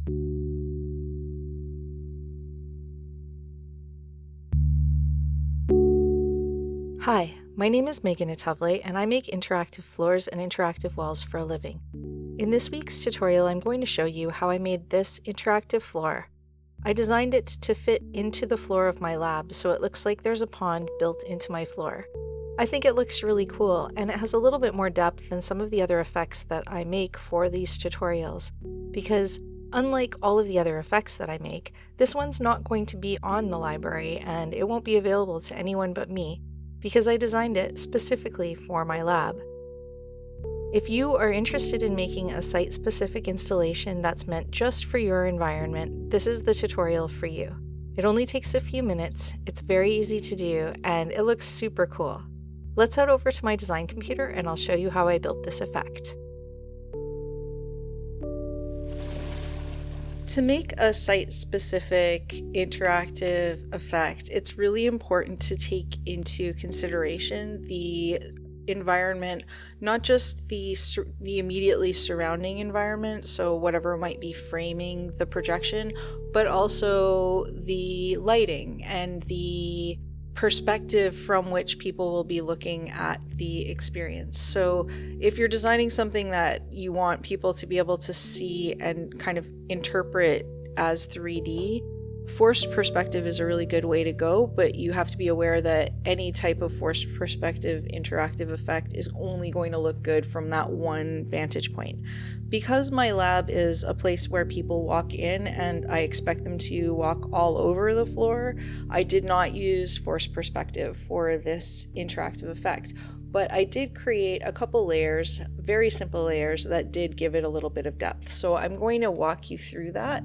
Hi, my name is Megan Atuvle, and I make interactive floors and interactive walls for a living. In this week's tutorial, I'm going to show you how I made this interactive floor. I designed it to fit into the floor of my lab, so it looks like there's a pond built into my floor. I think it looks really cool, and it has a little bit more depth than some of the other effects that I make for these tutorials, because unlike all of the other effects that I make, this one's not going to be on the library, and it won't be available to anyone but me, because I designed it specifically for my lab. If you are interested in making a site-specific installation that's meant just for your environment, this is the tutorial for you. It only takes a few minutes, it's very easy to do, and it looks super cool. Let's head over to my design computer and I'll show you how I built this effect. To make a site-specific interactive effect, it's really important to take into consideration the environment, not just the immediately surrounding environment, so whatever might be framing the projection, but also the lighting and the perspective from which people will be looking at the experience. So if you're designing something that you want people to be able to see and kind of interpret as 3D, forced perspective is a really good way to go, but you have to be aware that any type of forced perspective interactive effect is only going to look good from that one vantage point. Because my lab is a place where people walk in and I expect them to walk all over the floor, I did not use forced perspective for this interactive effect, but I did create a couple layers, very simple layers, that did give it a little bit of depth. So I'm going to walk you through that.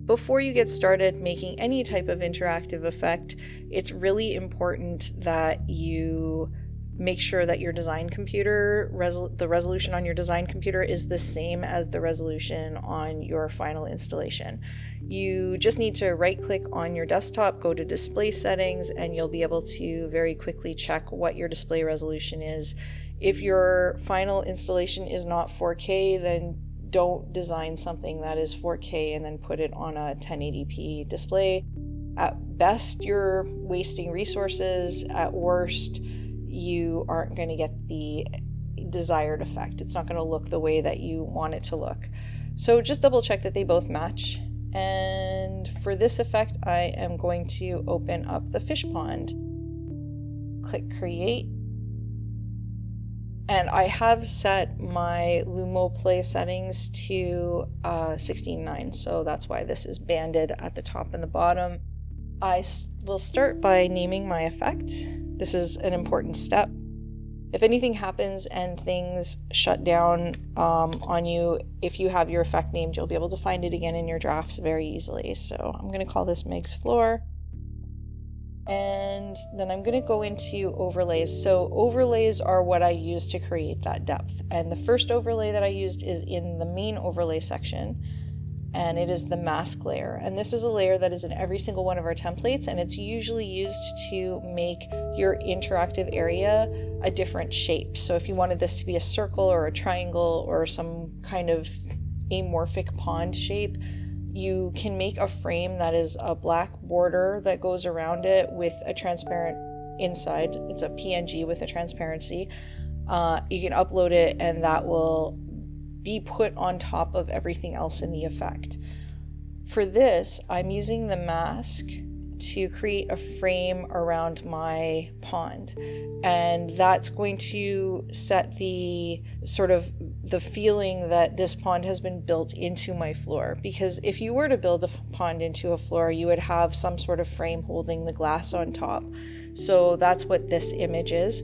Before you get started making any type of interactive effect, it's really important that you make sure that your design computer, the resolution on your design computer is the same as the resolution on your final installation. You just need to right-click on your desktop, go to display settings, and you'll be able to very quickly check what your display resolution is. If your final installation is not 4K, then don't design something that is 4K and then put it on a 1080p display. At best, you're wasting resources. At worst, you aren't going to get the desired effect. It's not going to look the way that you want it to look. So just double check that they both match. And for this effect, I am going to open up the fish pond. Click create. And I have set my LUMOplay settings to 16:9, so that's why this is banded at the top and the bottom. I will start by naming my effect. This is an important step. If anything happens and things shut down on you, if you have your effect named, you'll be able to find it again in your drafts very easily. So I'm going to call this Meg's Floor. And then I'm going to go into overlays. So overlays are what I use to create that depth. And the first overlay that I used is in the main overlay section, and it is the mask layer. And this is a layer that is in every single one of our templates, and it's usually used to make your interactive area a different shape. So if you wanted this to be a circle or a triangle or some kind of amorphic pond shape, you can make a frame that is a black border that goes around it with a transparent inside. It's a PNG with a transparency. You can upload it and that will be put on top of everything else in the effect. For this, I'm using the mask to create a frame around my pond, and that's going to set the sort of the feeling that this pond has been built into my floor. Because if you were to build a pond into a floor, you would have some sort of frame holding the glass on top. So that's what this image is.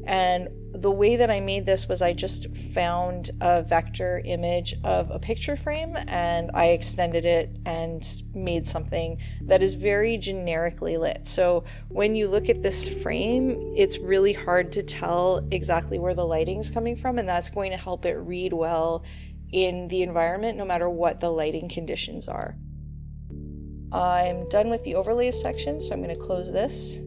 And the way that I made this was I just found a vector image of a picture frame and I extended it and made something that is very generically lit. So when you look at this frame, it's really hard to tell exactly where the lighting's coming from, and that's going to help it read well in the environment no matter what the lighting conditions are. I'm done with the overlays section, so I'm going to close this.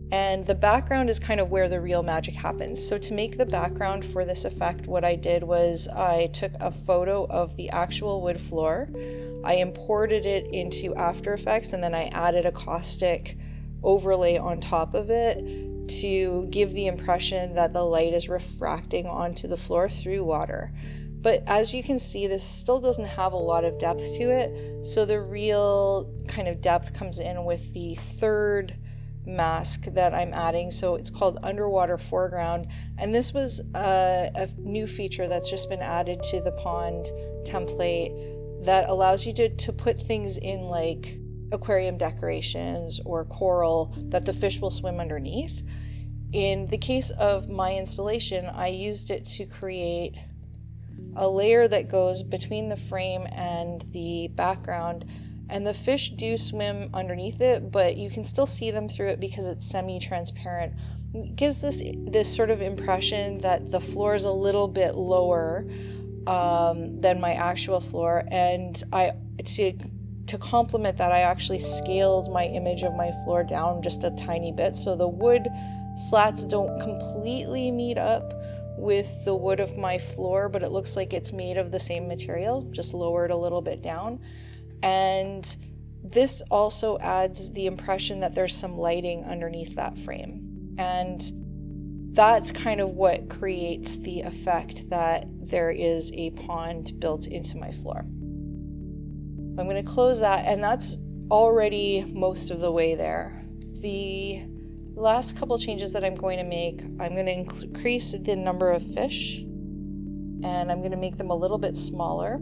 And the background is kind of where the real magic happens. So to make the background for this effect, what I did was I took a photo of the actual wood floor, I imported it into After Effects, and then I added a caustic overlay on top of it to give the impression that the light is refracting onto the floor through water. But as you can see, this still doesn't have a lot of depth to it, so the real kind of depth comes in with the third mask that I'm adding. So it's called Underwater Foreground, and this was a new feature that's just been added to the pond template that allows you to put things in like aquarium decorations or coral that the fish will swim underneath. In the case of my installation, I used it to create a layer that goes between the frame and the background, and the fish do swim underneath it, but you can still see them through it because it's semi-transparent. It gives this sort of impression that the floor is a little bit lower than my actual floor, and to complement that, I actually scaled my image of my floor down just a tiny bit, so the wood slats don't completely meet up with the wood of my floor, but it looks like it's made of the same material, just lowered a little bit down. And this also adds the impression that there's some lighting underneath that frame. And that's kind of what creates the effect that there is a pond built into my floor. I'm going to close that, and that's already most of the way there. The last couple changes that I'm going to make, I'm going to increase the number of fish, and I'm going to make them a little bit smaller.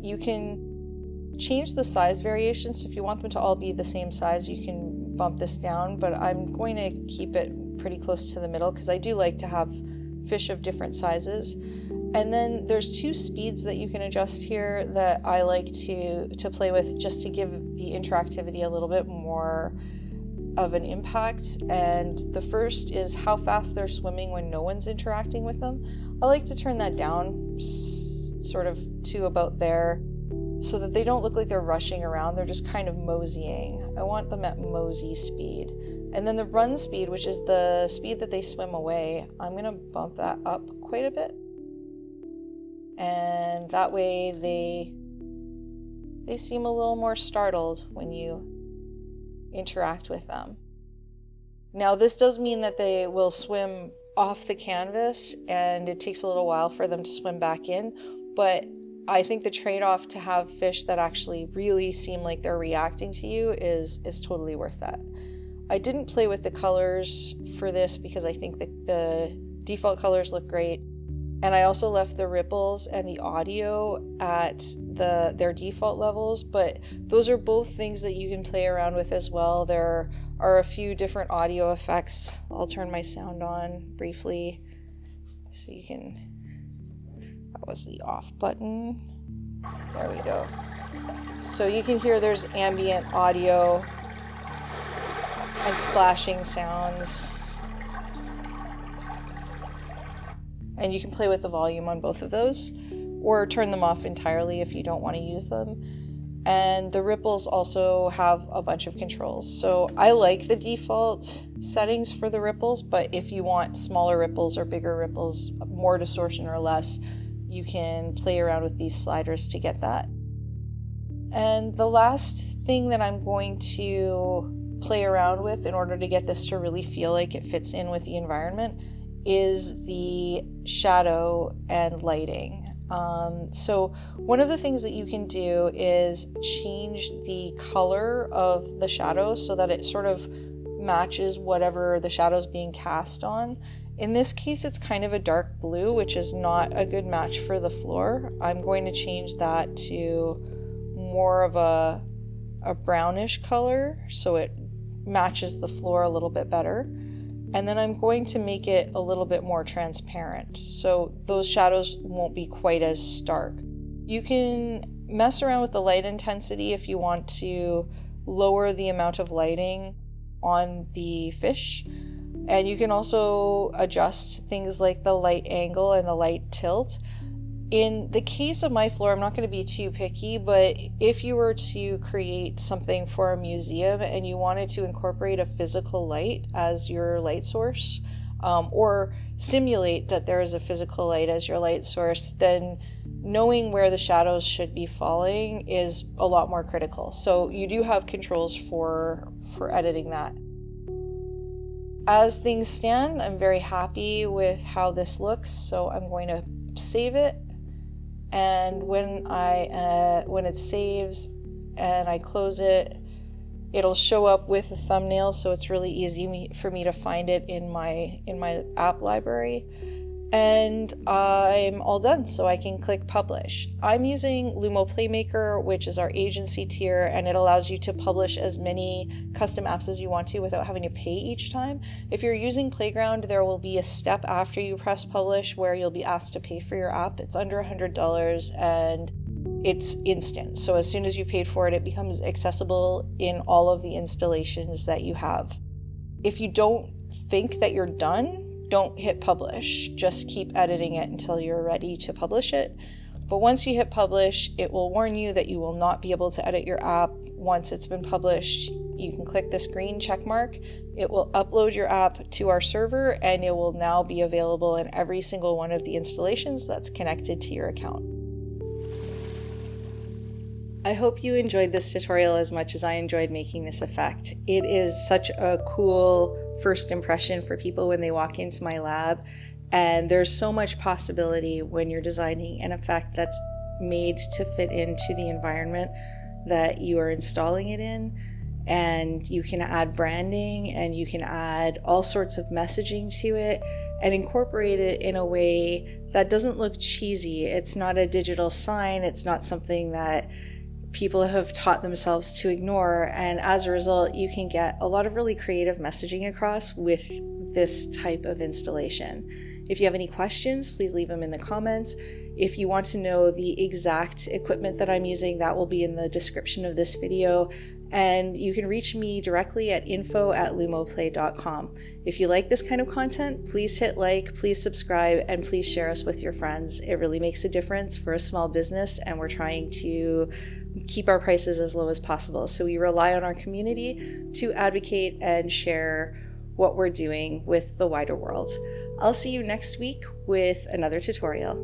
You can change the size variations, so if you want them to all be the same size, you can bump this down, but I'm going to keep it pretty close to the middle because I do like to have fish of different sizes. And then there's two speeds that you can adjust here that I like to play with just to give the interactivity a little bit more of an impact. And the first is how fast they're swimming when no one's interacting with them. I like to turn that down sort of to about there so that they don't look like they're rushing around, they're just kind of moseying. I want them at mosey speed. And then the run speed, which is the speed that they swim away, I'm going to bump that up quite a bit. And that way they seem a little more startled when you interact with them. Now, this does mean that they will swim off the canvas and it takes a little while for them to swim back in, but I think the trade-off to have fish that actually really seem like they're reacting to you is totally worth that. I didn't play with the colors for this because I think that the default colors look great. And I also left the ripples and the audio at their default levels, but those are both things that you can play around with as well. There are a few different audio effects. I'll turn my sound on briefly so you can, that was the off button. There we go. So you can hear there's ambient audio and splashing sounds. And you can play with the volume on both of those or turn them off entirely if you don't want to use them. And the ripples also have a bunch of controls. So I like the default settings for the ripples, but if you want smaller ripples or bigger ripples, more distortion or less, you can play around with these sliders to get that. And the last thing that I'm going to play around with in order to get this to really feel like it fits in with the environment is the shadow and lighting. So one of the things that you can do is change the color of the shadow so that it sort of matches whatever the shadow is being cast on. In this case, it's kind of a dark blue, which is not a good match for the floor. I'm going to change that to more of a brownish color so it matches the floor a little bit better. And then I'm going to make it a little bit more transparent, so those shadows won't be quite as stark. You can mess around with the light intensity if you want to lower the amount of lighting on the fish. And you can also adjust things like the light angle and the light tilt. In the case of my floor, I'm not going to be too picky, but if you were to create something for a museum and you wanted to incorporate a physical light as your light source, or simulate that there is a physical light as your light source, then knowing where the shadows should be falling is a lot more critical. So you do have controls for editing that. As things stand, I'm very happy with how this looks, so I'm going to save it. And when it saves and I close it, it'll show up with a thumbnail, so it's really easy for me to find it in my app library. And I'm all done, so I can click publish. I'm using LUMOplay, which is our agency tier, and it allows you to publish as many custom apps as you want to without having to pay each time. If you're using Playground, there will be a step after you press publish where you'll be asked to pay for your app. It's under $100 and it's instant. So as soon as you've paid for it, it becomes accessible in all of the installations that you have. If you don't think that you're done, don't hit publish. Just keep editing it until you're ready to publish it. But once you hit publish, it will warn you that you will not be able to edit your app once it's been published. You can click this green check mark. It will upload your app to our server, and it will now be available in every single one of the installations that's connected to your account. I hope you enjoyed this tutorial as much as I enjoyed making this effect. It is such a cool first impression for people when they walk into my lab, and there's so much possibility when you're designing an effect that's made to fit into the environment that you are installing it in. And you can add branding, and you can add all sorts of messaging to it and incorporate it in a way that doesn't look cheesy. It's not a digital sign, it's not something that people have taught themselves to ignore, and as a result you can get a lot of really creative messaging across with this type of installation. If you have any questions, please leave them in the comments. If you want to know the exact equipment that I'm using, that will be in the description of this video, and you can reach me directly at info@lumoplay.com. If you like this kind of content, please hit like, please subscribe, and please share us with your friends. It really makes a difference for a small business, and we're trying to keep our prices as low as possible. So we rely on our community to advocate and share what we're doing with the wider world. I'll see you next week with another tutorial.